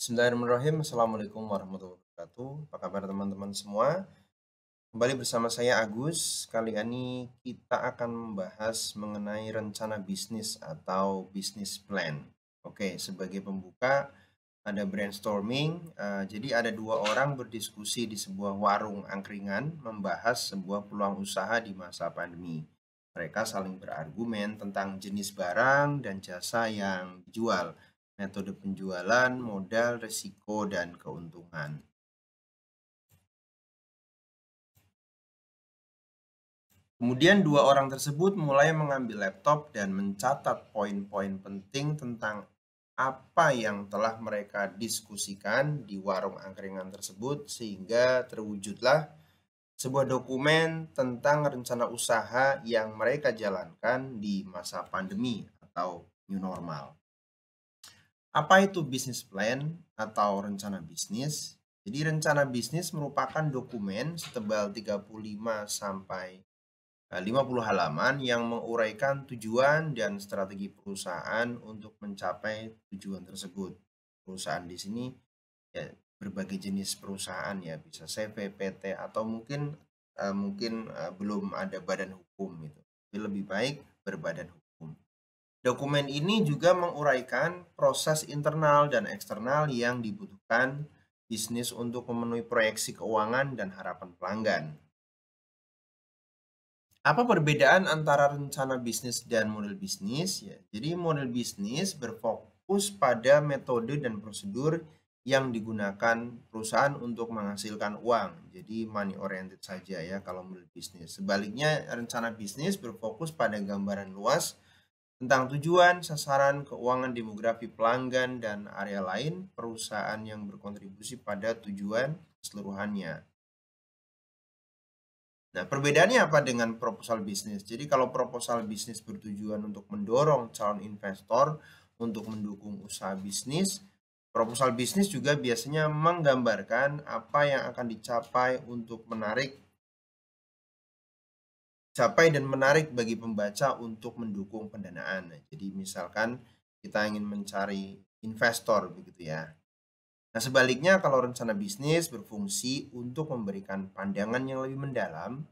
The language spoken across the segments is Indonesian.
Bismillahirrahmanirrahim. Assalamualaikum warahmatullahi wabarakatuh. Apa kabar teman-teman semua? Kembali bersama saya Agus. Kali ini kita akan membahas mengenai rencana bisnis atau business plan. Oke, sebagai pembuka ada brainstorming. Jadi ada dua orang berdiskusi di sebuah warung angkringan membahas sebuah peluang usaha di masa pandemi. Mereka saling berargumen tentang jenis barang dan jasa yang dijual, metode penjualan, modal, risiko, dan keuntungan. Kemudian dua orang tersebut mulai mengambil laptop dan mencatat poin-poin penting tentang apa yang telah mereka diskusikan di warung angkringan tersebut sehingga terwujudlah sebuah dokumen tentang rencana usaha yang mereka jalankan di masa pandemi atau new normal. Apa itu business plan atau rencana bisnis? Jadi rencana bisnis merupakan dokumen setebal 35 sampai 50 halaman yang menguraikan tujuan dan strategi perusahaan untuk mencapai tujuan tersebut. Perusahaan di sini ya berbagai jenis perusahaan ya, bisa CV, PT, atau mungkin belum ada badan hukum gitu. Jadi lebih baik berbadan hukum. Dokumen ini juga menguraikan proses internal dan eksternal yang dibutuhkan bisnis untuk memenuhi proyeksi keuangan dan harapan pelanggan. Apa perbedaan antara rencana bisnis dan model bisnis? Ya, jadi model bisnis berfokus pada metode dan prosedur yang digunakan perusahaan untuk menghasilkan uang. Jadi money oriented saja ya kalau model bisnis. Sebaliknya rencana bisnis berfokus pada gambaran luas tentang tujuan, sasaran, keuangan, demografi pelanggan, dan area lain perusahaan yang berkontribusi pada tujuan keseluruhannya. Nah, perbedaannya apa dengan proposal bisnis? Jadi kalau proposal bisnis bertujuan untuk mendorong calon investor untuk mendukung usaha bisnis, proposal bisnis juga biasanya menggambarkan apa yang akan dicapai untuk dan menarik bagi pembaca untuk mendukung pendanaan. Nah, jadi misalkan kita ingin mencari investor begitu ya. Nah, sebaliknya kalau rencana bisnis berfungsi untuk memberikan pandangan yang lebih mendalam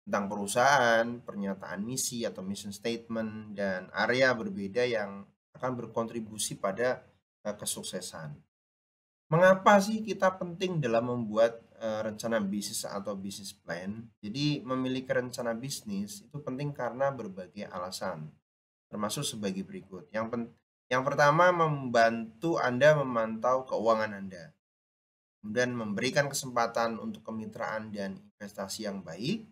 tentang perusahaan, pernyataan misi atau mission statement, dan area berbeda yang akan berkontribusi pada kesuksesan. Mengapa sih kita penting dalam membuat rencana bisnis atau bisnis plan? Jadi memiliki rencana bisnis itu penting karena berbagai alasan, termasuk sebagai berikut. Yang pertama, membantu Anda memantau keuangan Anda, kemudian memberikan kesempatan untuk kemitraan dan investasi yang baik,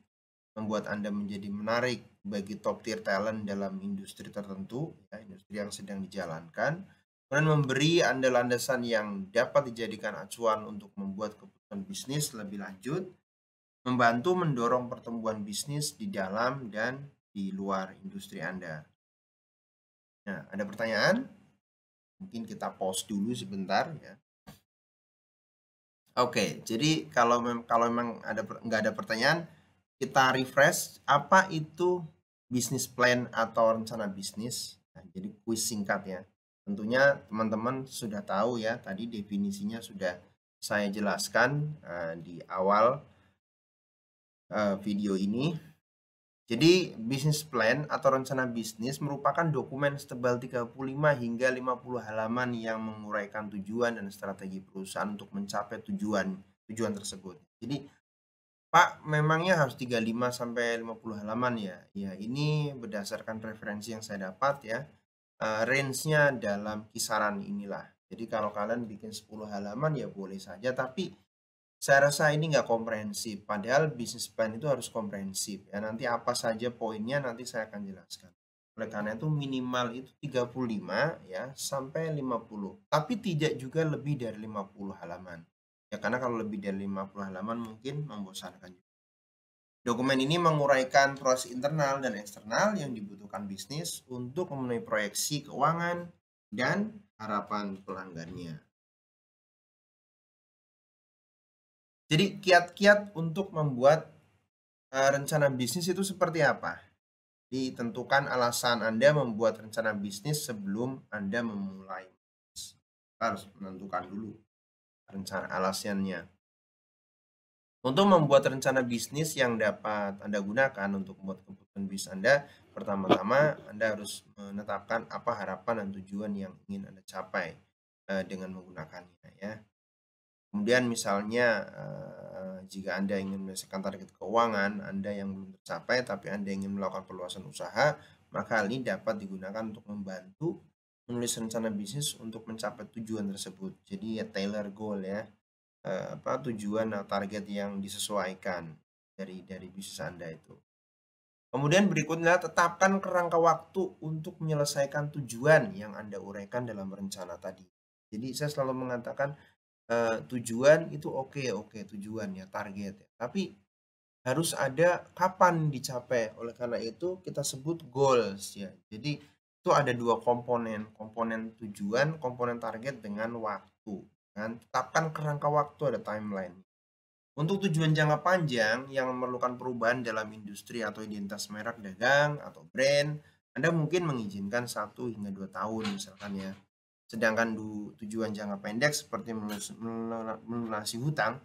membuat Anda menjadi menarik bagi top tier talent dalam industri tertentu, ya, industri yang sedang dijalankan, kemudian memberi Anda landasan yang dapat dijadikan acuan untuk membuat keputusan bisnis lebih lanjut, membantu mendorong pertumbuhan bisnis di dalam dan di luar industri Anda. Nah, ada pertanyaan? Mungkin kita pause dulu sebentar ya. Oke, jadi kalau memang nggak ada pertanyaan, kita refresh apa itu bisnis plan atau rencana bisnis. Nah, jadi kuis singkat ya. Tentunya teman-teman sudah tahu ya, tadi definisinya sudah saya jelaskan di awal video ini. Jadi bisnis plan atau rencana bisnis merupakan dokumen setebal 35 hingga 50 halaman yang menguraikan tujuan dan strategi perusahaan untuk mencapai tujuan tersebut. Jadi Pak, memangnya harus 35 sampai 50 halaman ya? Ya, ini berdasarkan referensi yang saya dapat ya. Range-nya dalam kisaran inilah. Jadi kalau kalian bikin 10 halaman ya boleh saja, tapi saya rasa ini nggak komprehensif. Padahal bisnis plan itu harus komprehensif ya. Nanti apa saja poinnya nanti saya akan jelaskan. Oleh karena itu minimal itu 35 ya sampai 50. Tapi tidak juga lebih dari 50 halaman. Ya karena kalau lebih dari 50 halaman mungkin membosankan. Dokumen ini menguraikan proses internal dan eksternal yang dibutuhkan bisnis untuk memenuhi proyeksi keuangan dan harapan pelanggannya. Jadi kiat-kiat untuk membuat rencana bisnis itu seperti apa? Ditentukan alasan Anda membuat rencana bisnis sebelum Anda memulai. Kita harus menentukan dulu rencana alasannya. Untuk membuat rencana bisnis yang dapat Anda gunakan untuk membuat keputusan bisnis Anda, pertama-tama Anda harus menetapkan apa harapan dan tujuan yang ingin Anda capai dengan menggunakannya ya. Kemudian misalnya jika Anda ingin menyelesaikan target keuangan Anda yang belum tercapai tapi Anda ingin melakukan perluasan usaha, maka hal ini dapat digunakan untuk membantu menulis rencana bisnis untuk mencapai tujuan tersebut. Jadi ya tailor goal ya. Tujuan atau target yang disesuaikan dari bisnis Anda itu. Kemudian berikutnya tetapkan kerangka waktu untuk menyelesaikan tujuan yang Anda uraikan dalam rencana tadi. Jadi saya selalu mengatakan tujuan itu oke tujuan ya, target ya. Tapi harus ada kapan dicapai. Oleh karena itu kita sebut goals ya. Jadi itu ada dua komponen tujuan, komponen target dengan waktu. Kan? Tetapkan kerangka waktu, ada timeline. Untuk tujuan jangka panjang yang memerlukan perubahan dalam industri atau identitas merek dagang atau brand, Anda mungkin mengizinkan 1 hingga 2 tahun misalkan ya. Sedangkan tujuan jangka pendek seperti melunasi hutang,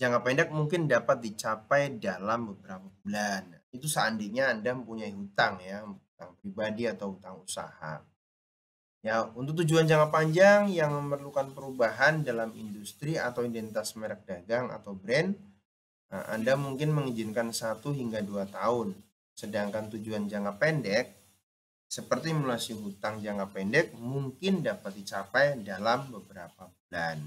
jangka pendek mungkin dapat dicapai dalam beberapa bulan. Itu seandainya Anda mempunyai hutang ya, hutang pribadi atau hutang usaha. Ya, untuk tujuan jangka panjang yang memerlukan perubahan dalam industri atau identitas merek dagang atau brand, Anda mungkin mengizinkan 1 hingga 2 tahun. Sedangkan tujuan jangka pendek, seperti melunasi hutang jangka pendek, mungkin dapat dicapai dalam beberapa bulan.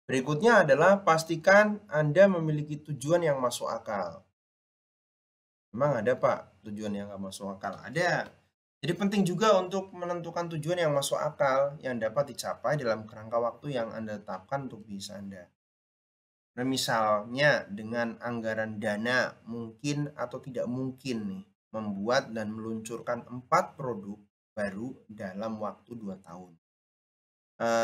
Berikutnya adalah pastikan Anda memiliki tujuan yang masuk akal. Memang ada Pak, tujuan yang nggak masuk akal? Ada. Jadi penting juga untuk menentukan tujuan yang masuk akal yang dapat dicapai dalam kerangka waktu yang Anda tetapkan untuk bisnis Anda. Nah, misalnya dengan anggaran dana mungkin atau tidak mungkin nih membuat dan meluncurkan 4 produk baru dalam waktu 2 tahun.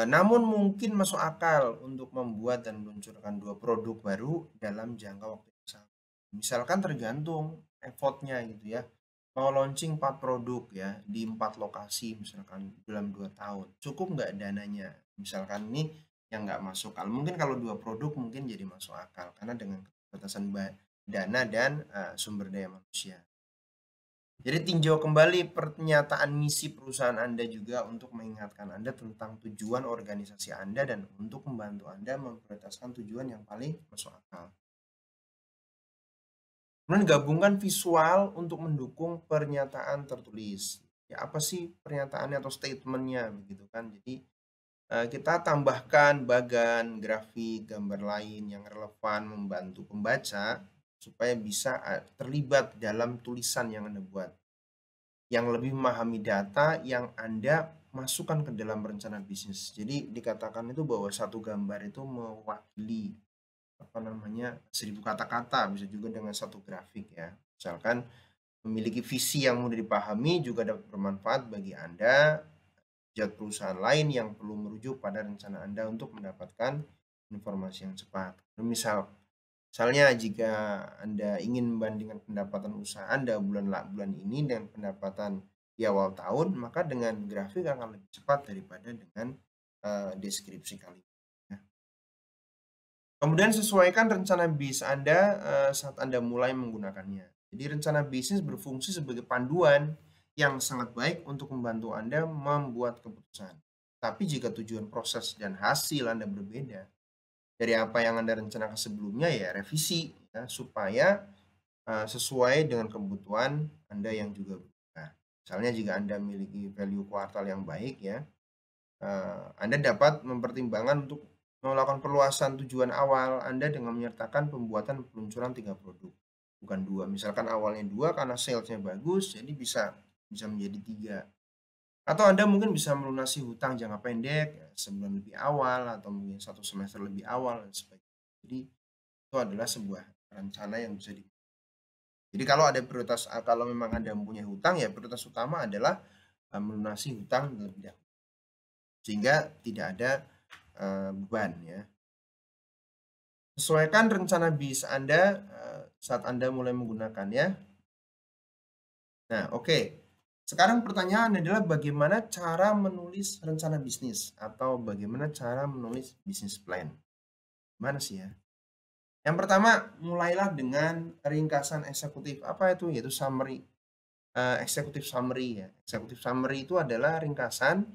Namun mungkin masuk akal untuk membuat dan meluncurkan 2 produk baru dalam jangka waktu yang sama. Misalkan tergantung effortnya gitu ya. Mau launching 4 produk ya di 4 lokasi misalkan dalam 2 tahun. Cukup nggak dananya? Misalkan ini yang nggak masuk akal. Mungkin kalau 2 produk mungkin jadi masuk akal karena dengan keterbatasan dana dan sumber daya manusia. Jadi tinjau kembali pernyataan misi perusahaan Anda juga untuk mengingatkan Anda tentang tujuan organisasi Anda dan untuk membantu Anda memprioritaskan tujuan yang paling masuk akal. Kemudian gabungkan visual untuk mendukung pernyataan tertulis. Ya apa sih pernyataannya atau statementnya begitu kan? Jadi kita tambahkan bagan, grafik, gambar lain yang relevan membantu pembaca supaya bisa terlibat dalam tulisan yang Anda buat. Yang lebih memahami data yang Anda masukkan ke dalam rencana bisnis. Jadi dikatakan itu bahwa satu gambar itu mewakili 1000 kata-kata, bisa juga dengan satu grafik ya. Misalkan memiliki visi yang mudah dipahami juga dapat bermanfaat bagi Anda, pejabat perusahaan lain yang perlu merujuk pada rencana Anda untuk mendapatkan informasi yang cepat. Misalnya jika Anda ingin membandingkan pendapatan usaha Anda bulan ini dengan pendapatan di awal tahun, maka dengan grafik akan lebih cepat daripada dengan deskripsi kalimat. Ya. Kemudian sesuaikan rencana bisnis Anda saat Anda mulai menggunakannya. Jadi rencana bisnis berfungsi sebagai panduan yang sangat baik untuk membantu Anda membuat keputusan. Tapi jika tujuan proses dan hasil Anda berbeda, dari apa yang Anda rencanakan sebelumnya ya revisi ya supaya sesuai dengan kebutuhan Anda yang juga berubah. Misalnya jika Anda memiliki value kuartal yang baik ya, Anda dapat mempertimbangkan untuk melakukan perluasan tujuan awal Anda dengan menyertakan pembuatan peluncuran 3 produk, bukan 2. Misalkan awalnya 2 karena salesnya bagus, jadi bisa menjadi 3. Atau Anda mungkin bisa melunasi hutang jangka pendek ya, sebulan lebih awal atau mungkin 1 semester lebih awal dan sebagainya. Jadi itu adalah sebuah rencana yang bisa jadi kalau ada prioritas kalau memang Anda mempunyai hutang ya prioritas utama adalah melunasi hutang terlebih dahulu. Sehingga tidak ada beban ya. Sesuaikan rencana bisnis Anda saat Anda mulai menggunakannya. Nah, oke. Sekarang pertanyaan adalah bagaimana cara menulis rencana bisnis atau bagaimana cara menulis business plan. Gimana sih ya? Yang pertama, mulailah dengan ringkasan eksekutif. Apa itu? Yaitu summary. Executive summary ya. Executive summary itu adalah ringkasan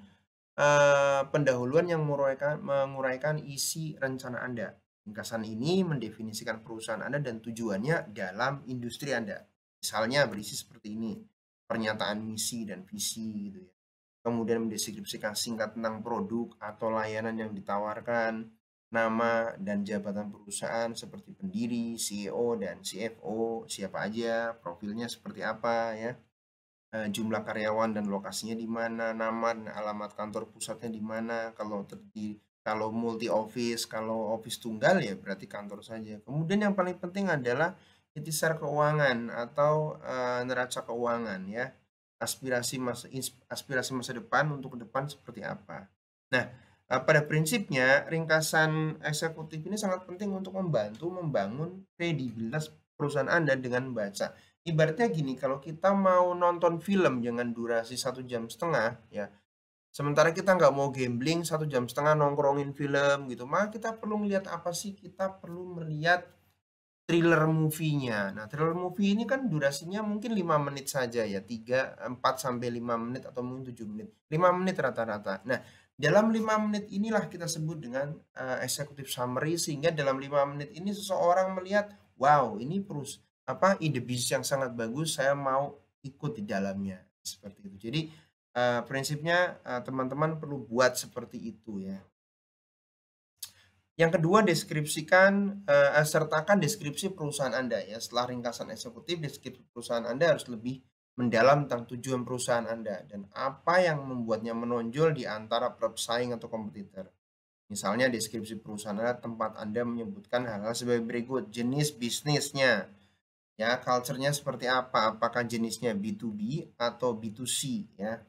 pendahuluan yang menguraikan isi rencana Anda. Ringkasan ini mendefinisikan perusahaan Anda dan tujuannya dalam industri Anda. Misalnya berisi seperti ini, pernyataan misi dan visi gitu ya. Kemudian mendeskripsikan singkat tentang produk atau layanan yang ditawarkan, nama dan jabatan perusahaan seperti pendiri, CEO dan CFO, siapa aja, profilnya seperti apa ya. Jumlah karyawan dan lokasinya di mana, nama dan alamat kantor pusatnya di mana, kalau multi office, kalau office tunggal ya berarti kantor saja. Kemudian yang paling penting adalah ikhtisar keuangan atau neraca keuangan ya. Aspirasi masa depan untuk ke depan seperti apa. Nah, pada prinsipnya ringkasan eksekutif ini sangat penting untuk membantu membangun kredibilitas perusahaan Anda dengan membaca. Ibaratnya gini, kalau kita mau nonton film dengan durasi 1,5 jam ya, sementara kita nggak mau gambling 1,5 jam nongkrongin film gitu, maka kita perlu melihat apa sih? Kita perlu melihat thriller movie-nya. Nah, thriller movie ini kan durasinya mungkin 5 menit saja ya, 4 sampai 5 menit atau mungkin 7 menit. 5 menit rata-rata. Nah, dalam 5 menit inilah kita sebut dengan executive summary, sehingga dalam 5 menit ini seseorang melihat, wow, ini ide bisnis yang sangat bagus, saya mau ikut di dalamnya. Seperti itu. Jadi, prinsipnya teman-teman perlu buat seperti itu ya. Yang kedua, sertakan deskripsi perusahaan Anda ya. Setelah ringkasan eksekutif, deskripsi perusahaan Anda harus lebih mendalam tentang tujuan perusahaan Anda dan apa yang membuatnya menonjol di antara pesaing atau kompetitor. Misalnya deskripsi perusahaan Anda, tempat Anda menyebutkan hal-hal sebagai berikut: jenis bisnisnya, ya, culture-nya seperti apa, apakah jenisnya B2B atau B2C ya.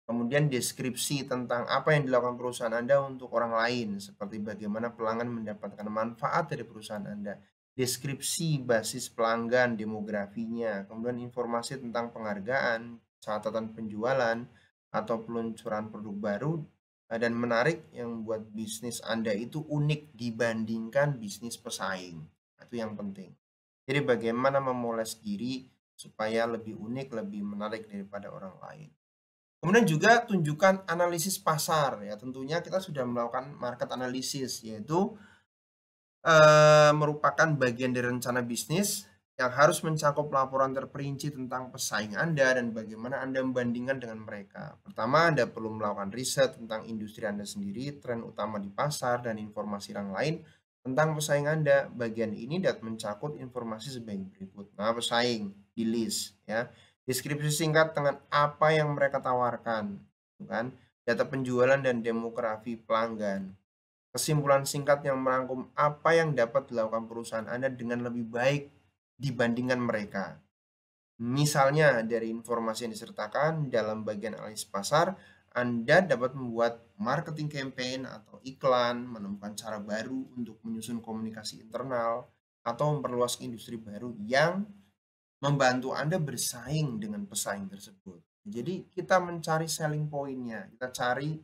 Kemudian deskripsi tentang apa yang dilakukan perusahaan Anda untuk orang lain, seperti bagaimana pelanggan mendapatkan manfaat dari perusahaan Anda. Deskripsi basis pelanggan, demografinya, kemudian informasi tentang penghargaan, catatan penjualan, atau peluncuran produk baru dan menarik yang membuat bisnis Anda itu unik dibandingkan bisnis pesaing. Itu yang penting. Jadi bagaimana memoles diri supaya lebih unik, lebih menarik daripada orang lain. Kemudian juga tunjukkan analisis pasar ya. Tentunya kita sudah melakukan market analysis, yaitu merupakan bagian dari rencana bisnis yang harus mencakup laporan terperinci tentang pesaing Anda dan bagaimana Anda membandingkan dengan mereka. Pertama, Anda perlu melakukan riset tentang industri Anda sendiri, tren utama di pasar, dan informasi yang lain tentang pesaing Anda. Bagian ini dapat mencakup informasi sebagai berikut. Nah, pesaing di list ya. Deskripsi singkat dengan apa yang mereka tawarkan, kan? Data penjualan dan demografi pelanggan. Kesimpulan singkat yang merangkum apa yang dapat dilakukan perusahaan Anda dengan lebih baik dibandingkan mereka. Misalnya dari informasi yang disertakan dalam bagian analisis pasar, Anda dapat membuat marketing campaign atau iklan, menemukan cara baru untuk menyusun komunikasi internal, atau memperluas industri baru yang membantu Anda bersaing dengan pesaing tersebut. Jadi kita mencari selling point-nya, kita cari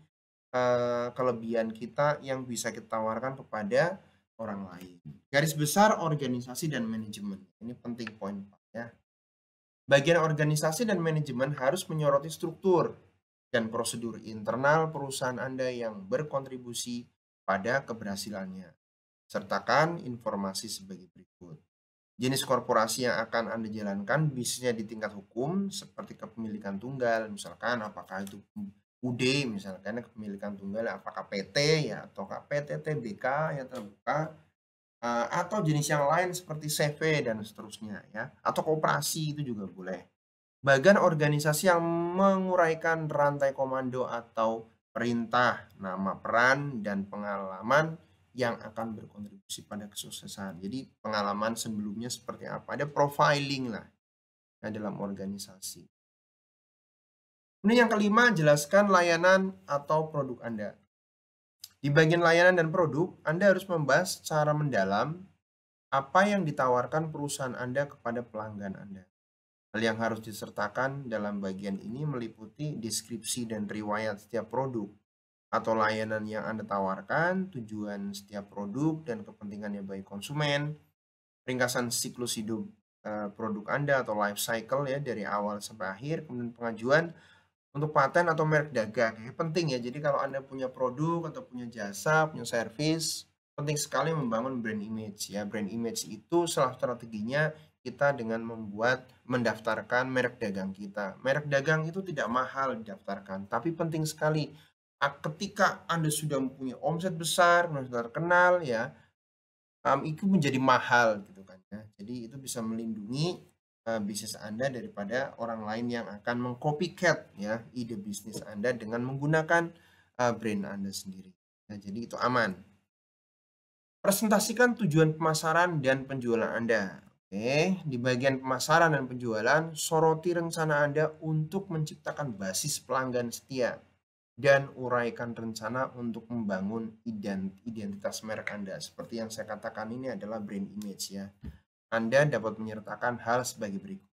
kelebihan kita yang bisa kita tawarkan kepada orang lain. Garis besar organisasi dan manajemen. Ini penting poin ya. Bagian organisasi dan manajemen harus menyoroti struktur dan prosedur internal perusahaan Anda yang berkontribusi pada keberhasilannya. Sertakan informasi sebagai berikut. Jenis korporasi yang akan Anda jalankan, bisnisnya di tingkat hukum seperti kepemilikan tunggal, misalkan apakah itu UD, misalkan kepemilikan tunggal, apakah PT ya atau PT, TBK yang terbuka, atau jenis yang lain seperti CV dan seterusnya ya, atau koperasi itu juga boleh. Bagian organisasi yang menguraikan rantai komando atau perintah, nama peran, dan pengalaman yang akan berkontribusi pada kesuksesan. Jadi pengalaman sebelumnya seperti apa, ada profiling lah dalam organisasi. Ini yang kelima, jelaskan layanan atau produk Anda. Di bagian layanan dan produk, Anda harus membahas secara mendalam apa yang ditawarkan perusahaan Anda kepada pelanggan Anda. Hal yang harus disertakan dalam bagian ini meliputi deskripsi dan riwayat setiap produk atau layanan yang Anda tawarkan, tujuan setiap produk dan kepentingannya bagi konsumen, ringkasan siklus hidup produk Anda atau life cycle ya dari awal sampai akhir, kemudian pengajuan untuk paten atau merek dagang. Ya, penting ya. Jadi kalau Anda punya produk atau punya jasa, punya servis, penting sekali membangun brand image ya. Brand image itu salah strateginya kita dengan mendaftarkan merek dagang kita. Merek dagang itu tidak mahal didaftarkan, tapi penting sekali ketika Anda sudah mempunyai omset besar, sudah terkenal ya, itu menjadi mahal gitu kan ya. Jadi itu bisa melindungi bisnis Anda daripada orang lain yang akan meng-copycat ya ide bisnis Anda dengan menggunakan brand Anda sendiri. Nah, jadi itu aman. Presentasikan tujuan pemasaran dan penjualan Anda. Oke, di bagian pemasaran dan penjualan, soroti rencana Anda untuk menciptakan basis pelanggan setia dan uraikan rencana untuk membangun identitas merek Anda. Seperti yang saya katakan ini adalah brand image ya. Anda dapat menyertakan hal sebagai berikut.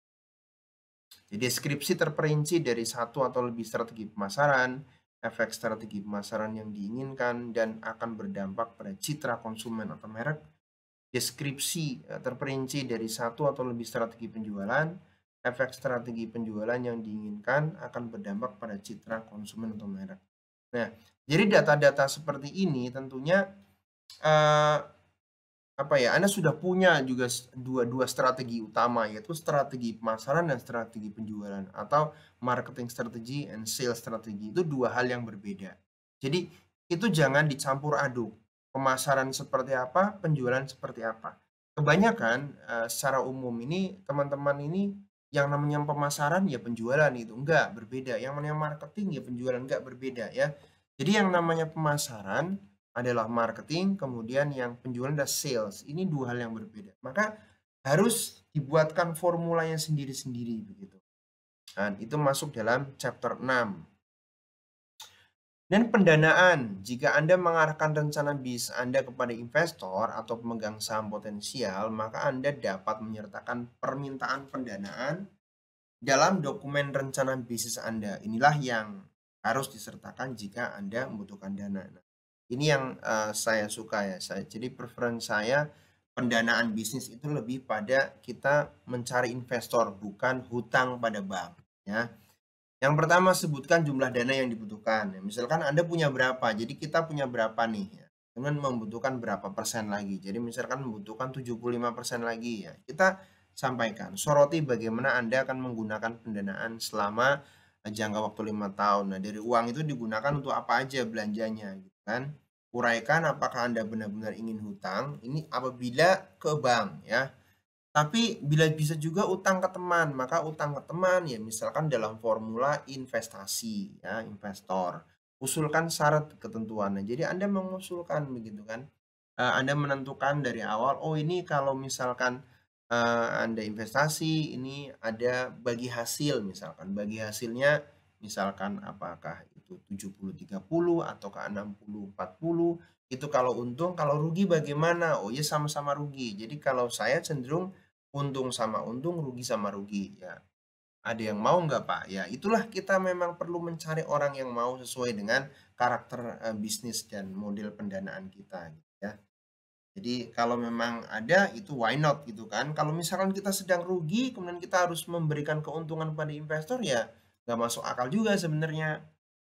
Jadi deskripsi terperinci dari satu atau lebih strategi pemasaran, efek strategi pemasaran yang diinginkan dan akan berdampak pada citra konsumen atau merek. Deskripsi terperinci dari satu atau lebih strategi penjualan, efek strategi penjualan yang diinginkan akan berdampak pada citra konsumen atau merek. Nah, jadi data-data seperti ini tentunya Anda sudah punya juga dua strategi utama, yaitu strategi pemasaran dan strategi penjualan atau marketing strategi and sales strategi. Itu dua hal yang berbeda. Jadi itu jangan dicampur aduk. Pemasaran seperti apa, penjualan seperti apa. Kebanyakan secara umum ini teman-teman ini yang namanya pemasaran ya penjualan itu enggak berbeda. Yang namanya marketing ya penjualan enggak berbeda ya. Jadi yang namanya pemasaran adalah marketing, kemudian yang penjualan adalah sales. Ini dua hal yang berbeda. Maka harus dibuatkan formulanya sendiri-sendiri begitu. Dan itu masuk dalam chapter 6. Dan pendanaan, jika Anda mengarahkan rencana bisnis Anda kepada investor atau pemegang saham potensial, maka Anda dapat menyertakan permintaan pendanaan dalam dokumen rencana bisnis Anda. Inilah yang harus disertakan jika Anda membutuhkan dana. Nah, ini yang saya suka ya. Jadi preferensi saya pendanaan bisnis itu lebih pada kita mencari investor, bukan hutang pada bank. Ya. Yang pertama sebutkan jumlah dana yang dibutuhkan. Ya, misalkan Anda punya berapa, jadi kita punya berapa nih. Ya. Dengan membutuhkan berapa persen lagi. Jadi misalkan membutuhkan 75% lagi ya. Kita sampaikan, soroti bagaimana Anda akan menggunakan pendanaan selama jangka waktu 5 tahun. Nah, dari uang itu digunakan untuk apa aja belanjanya gitu kan. Uraikan apakah Anda benar-benar ingin hutang, ini apabila ke bank ya. Tapi bila bisa juga utang ke teman, maka utang ke teman ya misalkan dalam formula investasi ya, investor. Usulkan syarat ketentuannya. Jadi Anda mengusulkan begitu kan. Anda menentukan dari awal, oh ini kalau misalkan Anda investasi, ini ada bagi hasil misalkan. Bagi hasilnya misalkan apakah itu 70-30 atau ke 60-40. Itu kalau untung, kalau rugi bagaimana? Oh ya sama-sama rugi. Jadi kalau saya cenderung untung sama untung, rugi sama rugi ya. Ada yang mau nggak Pak? Ya itulah kita memang perlu mencari orang yang mau sesuai dengan karakter bisnis dan model pendanaan kita gitu ya. Jadi kalau memang ada itu why not gitu kan. Kalau misalkan kita sedang rugi kemudian kita harus memberikan keuntungan pada investor ya nggak masuk akal juga sebenarnya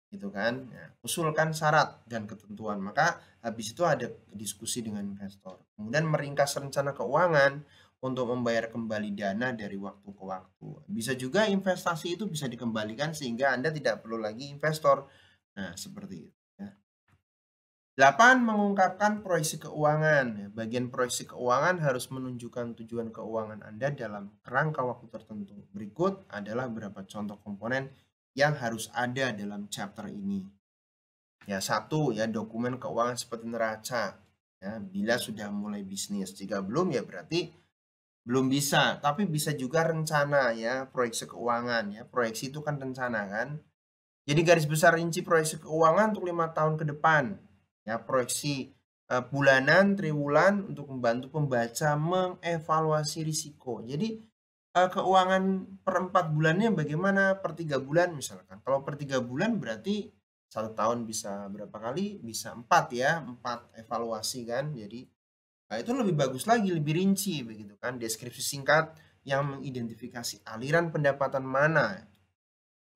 gitu kan. Ya, usulkan syarat dan ketentuan. Maka habis itu ada diskusi dengan investor. Kemudian meringkas rencana keuangan untuk membayar kembali dana dari waktu ke waktu. Bisa juga investasi itu bisa dikembalikan sehingga Anda tidak perlu lagi investor. Nah, seperti itu ya. 8. Mengungkapkan proyeksi keuangan. Ya, bagian proyeksi keuangan harus menunjukkan tujuan keuangan Anda dalam kerangka waktu tertentu. Berikut adalah beberapa contoh komponen yang harus ada dalam chapter ini. Ya, satu ya dokumen keuangan seperti neraca. Ya, bila sudah mulai bisnis. Jika belum ya berarti belum bisa. Tapi bisa juga rencana ya, proyeksi keuangan ya. Proyeksi itu kan rencana kan. Jadi garis besar rinci proyeksi keuangan untuk 5 tahun ke depan. Ya, proyeksi bulanan, triwulan untuk membantu pembaca mengevaluasi risiko. Jadi keuangan per 4 bulannya bagaimana, per 3 bulan misalkan. Kalau per 3 bulan berarti 1 tahun bisa berapa kali? Bisa 4 ya, 4 evaluasi kan. Jadi, itu lebih bagus lagi, lebih rinci begitu kan, deskripsi singkat yang mengidentifikasi aliran pendapatan mana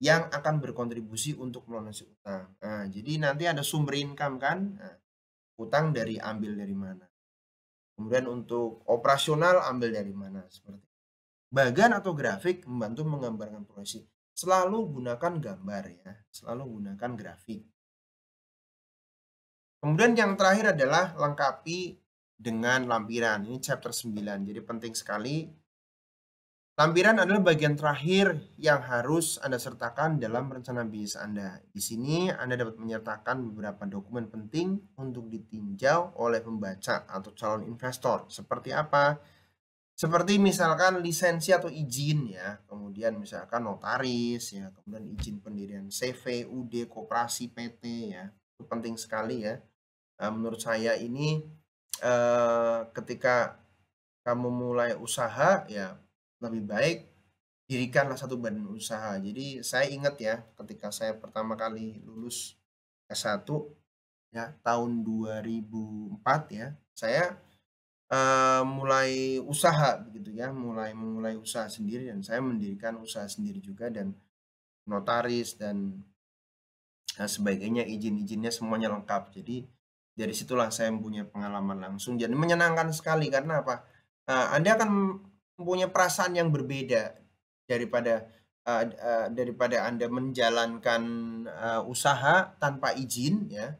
yang akan berkontribusi untuk melunasi utang. Nah, jadi nanti ada sumber income kan, nah, utang ambil dari mana. Kemudian untuk operasional ambil dari mana, seperti bagan atau grafik membantu menggambarkan proyeksi. Selalu gunakan gambar ya, selalu gunakan grafik. Kemudian yang terakhir adalah lengkapi dengan lampiran. Ini chapter 9. Jadi penting sekali. Lampiran adalah bagian terakhir yang harus Anda sertakan dalam rencana bisnis Anda. Di sini Anda dapat menyertakan beberapa dokumen penting untuk ditinjau oleh pembaca atau calon investor. Seperti apa? Seperti misalkan lisensi atau izin ya, kemudian misalkan notaris ya, kemudian izin pendirian CV, UD, koperasi, PT ya. Itu penting sekali ya. Menurut saya ini ketika kamu mulai usaha ya lebih baik dirikanlah satu badan usaha. Jadi saya ingat ya ketika saya pertama kali lulus S1 ya tahun 2004 ya, saya mulai usaha begitu ya, memulai usaha sendiri dan saya mendirikan usaha sendiri juga dan notaris dan sebagainya, izin-izinnya semuanya lengkap. Jadi dari situlah saya mempunyai pengalaman langsung. Jadi menyenangkan sekali karena apa? Anda akan mempunyai perasaan yang berbeda daripada Anda menjalankan usaha tanpa izin ya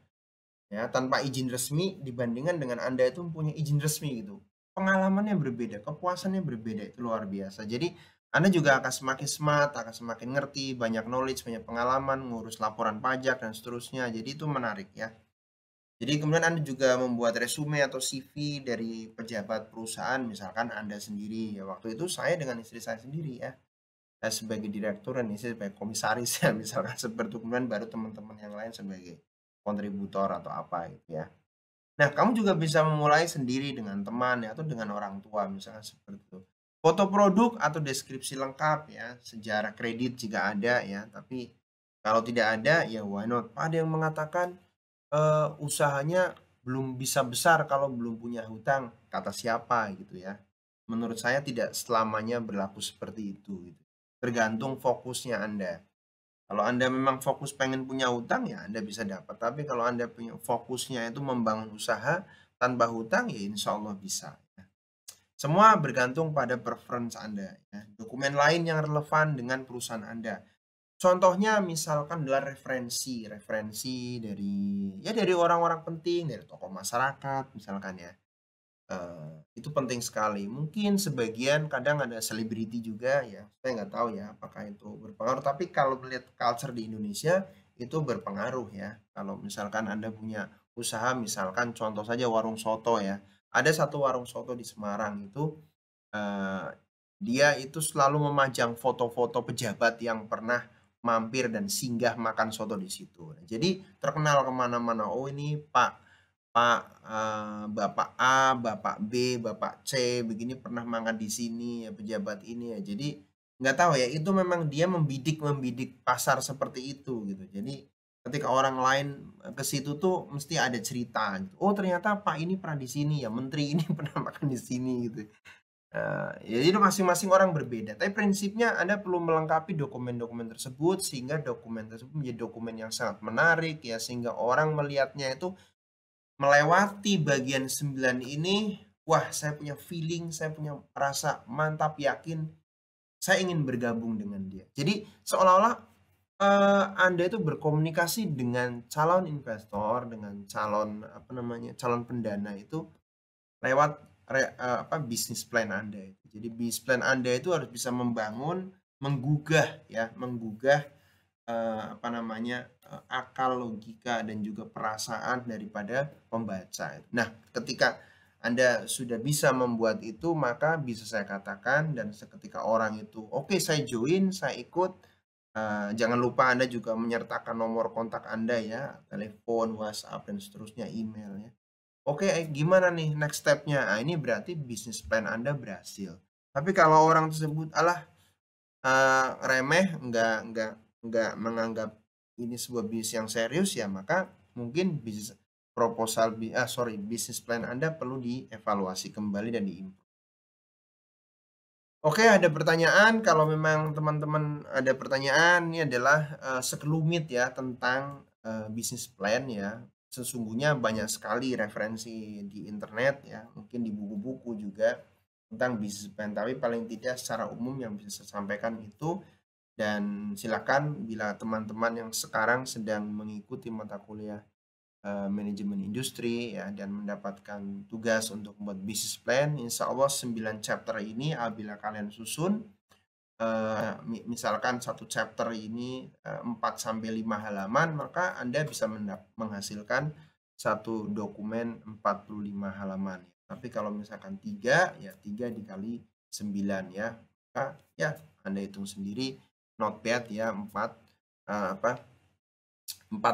tanpa izin resmi dibandingkan dengan Anda itu mempunyai izin resmi gitu. Pengalamannya berbeda, kepuasannya berbeda, itu luar biasa. Jadi Anda juga akan semakin smart, akan semakin ngerti, banyak knowledge, banyak pengalaman, ngurus laporan pajak dan seterusnya. Jadi itu menarik ya. Jadi kemudian Anda juga membuat resume atau CV dari pejabat perusahaan, misalkan Anda sendiri. Ya waktu itu saya dengan istri saya sendiri ya. Saya sebagai direktur dan istri sebagai komisaris ya, misalkan seperti itu. Kemudian baru teman-teman yang lain sebagai kontributor atau apa gitu ya. Nah, kamu juga bisa memulai sendiri dengan teman ya, atau dengan orang tua misalnya seperti itu. Foto produk atau deskripsi lengkap ya, sejarah kredit jika ada ya, tapi kalau tidak ada ya why not. Ada yang mengatakan usahanya belum bisa besar kalau belum punya hutang, kata siapa gitu ya. Menurut saya tidak selamanya berlaku seperti itu gitu. Tergantung fokusnya Anda. Kalau Anda memang fokus pengen punya hutang, ya Anda bisa dapat. Tapi kalau Anda punya fokusnya itu membangun usaha tanpa hutang, ya insya Allah bisa. Ya. Semua bergantung pada preference Anda. Ya. Dokumen lain yang relevan dengan perusahaan Anda. Contohnya misalkan adalah referensi dari orang-orang penting, dari tokoh masyarakat misalkan ya. Itu penting sekali. Mungkin sebagian kadang ada selebriti juga ya, saya nggak tahu ya apakah itu berpengaruh, tapi kalau melihat culture di Indonesia itu berpengaruh ya. Kalau misalkan Anda punya usaha misalkan contoh saja warung soto ya, ada satu warung soto di Semarang itu, dia itu selalu memajang foto-foto pejabat yang pernah mampir dan singgah makan soto di situ. Jadi terkenal kemana mana, "Oh ini Bapak A, Bapak B, Bapak C, begini pernah makan di sini ya, pejabat ini ya." Jadi nggak tahu ya, itu memang dia membidik membidik pasar seperti itu gitu. Jadi ketika orang lain, ke situ tuh mesti ada cerita gitu. "Oh ternyata Pak ini pernah di sini ya, menteri ini pernah makan di sini," gitu. Ya itu masing-masing orang berbeda, tapi prinsipnya Anda perlu melengkapi dokumen-dokumen tersebut sehingga dokumen tersebut menjadi dokumen yang sangat menarik ya, sehingga orang melihatnya itu melewati bagian 9 ini, wah saya punya feeling, saya punya rasa mantap, yakin, saya ingin bergabung dengan dia. Jadi seolah-olah, Anda itu berkomunikasi dengan calon investor, dengan calon, apa namanya, calon pendana itu lewat bisnis plan Anda itu. Jadi bisnis plan Anda itu harus bisa membangun, menggugah ya, apa namanya, akal, logika, dan juga perasaan daripada pembaca. Nah, ketika Anda sudah bisa membuat itu, maka bisa saya katakan dan seketika orang itu, "Oke, saya join, saya ikut," jangan lupa Anda juga menyertakan nomor kontak Anda ya, telepon, WhatsApp, dan seterusnya, email ya. Oke, gimana nih next step-nya? Ini berarti bisnis plan Anda berhasil. Tapi kalau orang tersebut, "Alah, remeh, nggak menganggap ini sebuah bisnis yang serius," ya maka mungkin bisnis plan Anda perlu dievaluasi kembali dan diimprove. Oke, ada pertanyaan? Kalau memang teman-teman ada pertanyaan, ini adalah, sekelumit ya tentang, bisnis plan ya. Sesungguhnya banyak sekali referensi di internet ya, mungkin di buku-buku juga tentang bisnis plan, tapi paling tidak secara umum yang bisa saya sampaikan itu. Dan silakan bila teman-teman yang sekarang sedang mengikuti mata kuliah manajemen industri ya dan mendapatkan tugas untuk membuat bisnis plan, insya Allah 9 chapter ini apabila kalian susun, misalkan satu chapter ini 4 sampai 5 halaman, maka Anda bisa menghasilkan satu dokumen 45 halaman. Tapi kalau misalkan 3, ya 3 dikali 9 ya. Maka ya Anda hitung sendiri, not bad ya, 4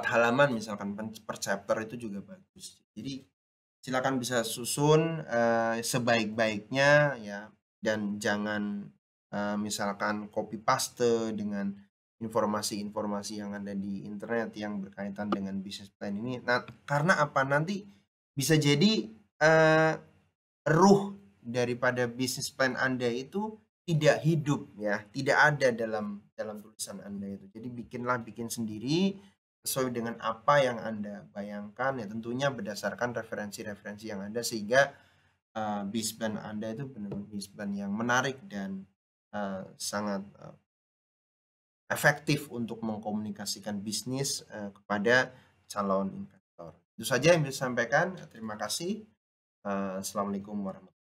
halaman misalkan per chapter itu juga bagus. Jadi silakan bisa susun sebaik-baiknya ya, dan jangan misalkan copy paste dengan informasi-informasi yang ada di internet yang berkaitan dengan bisnis plan ini. Nah, karena apa? Nanti bisa jadi ruh daripada bisnis plan Anda itu tidak hidup ya, tidak ada dalam tulisan Anda itu. Jadi bikin sendiri sesuai dengan apa yang Anda bayangkan ya, tentunya berdasarkan referensi-referensi yang ada, sehingga bisnis plan Anda itu benar-benar bisnis plan yang menarik dan sangat efektif untuk mengkomunikasikan bisnis kepada calon investor. Itu saja yang bisa saya sampaikan. Terima kasih. Assalamualaikum warahmatullahi wabarakatuh.